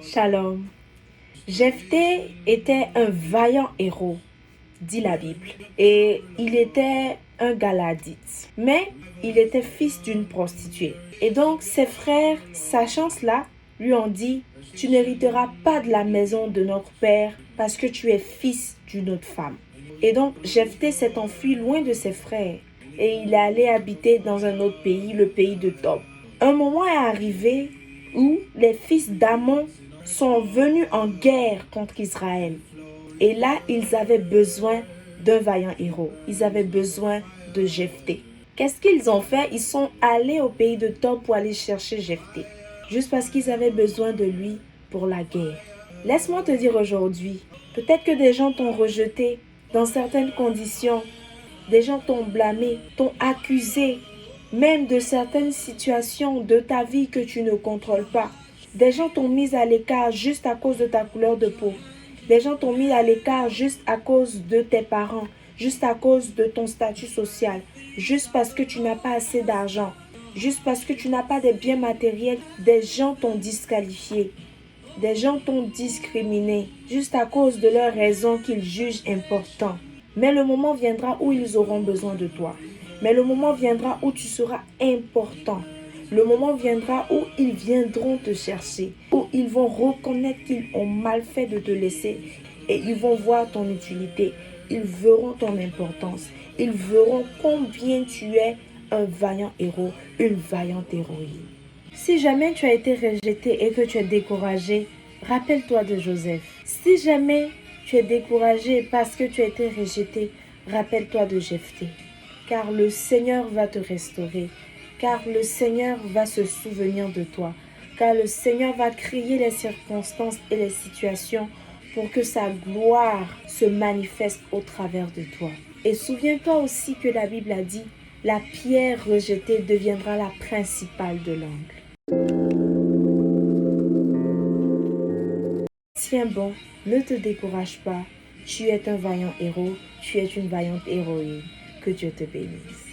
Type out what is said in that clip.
Shalom. Jephthé était un vaillant héros, dit la Bible, et il était un Galadite. Mais il était fils d'une prostituée. Et donc ses frères, sachant cela, lui ont dit, tu n'hériteras pas de la maison de notre père parce que tu es fils d'une autre femme. Et donc Jephthé s'est enfui loin de ses frères et il est allé habiter dans un autre pays, le pays de Tob. Un moment est arrivé où les fils d'Ammon sont venus en guerre contre Israël. Et là, ils avaient besoin d'un vaillant héros. Ils avaient besoin de Jephthé. Qu'est-ce qu'ils ont fait? Ils sont allés au pays de Tob pour aller chercher Jephthé. Juste parce qu'ils avaient besoin de lui pour la guerre. Laisse-moi te dire aujourd'hui, peut-être que des gens t'ont rejeté dans certaines conditions. Des gens t'ont blâmé, t'ont accusé, même de certaines situations de ta vie que tu ne contrôles pas. Des gens t'ont mis à l'écart juste à cause de ta couleur de peau. Des gens t'ont mis à l'écart juste à cause de tes parents, juste à cause de ton statut social, juste parce que tu n'as pas assez d'argent, juste parce que tu n'as pas de biens matériels. Des gens t'ont disqualifié. Des gens t'ont discriminé juste à cause de leurs raisons qu'ils jugent importantes. Mais le moment viendra où ils auront besoin de toi. Mais le moment viendra où tu seras important. Le moment viendra où ils viendront te chercher, où ils vont reconnaître qu'ils ont mal fait de te laisser et ils vont voir ton utilité. Ils verront ton importance. Ils verront combien tu es un vaillant héros, une vaillante héroïne. Si jamais tu as été rejeté et que tu es découragé, rappelle-toi de Joseph. Si jamais tu es découragé parce que tu as été rejeté, rappelle-toi de Jephthé. Car le Seigneur va te restaurer. Car le Seigneur va se souvenir de toi. Car le Seigneur va créer les circonstances et les situations pour que sa gloire se manifeste au travers de toi. Et souviens-toi aussi que la Bible a dit, la pierre rejetée deviendra la principale de l'angle. Tiens bon, ne te décourage pas. Tu es un vaillant héros, tu es une vaillante héroïne. Que Dieu te bénisse.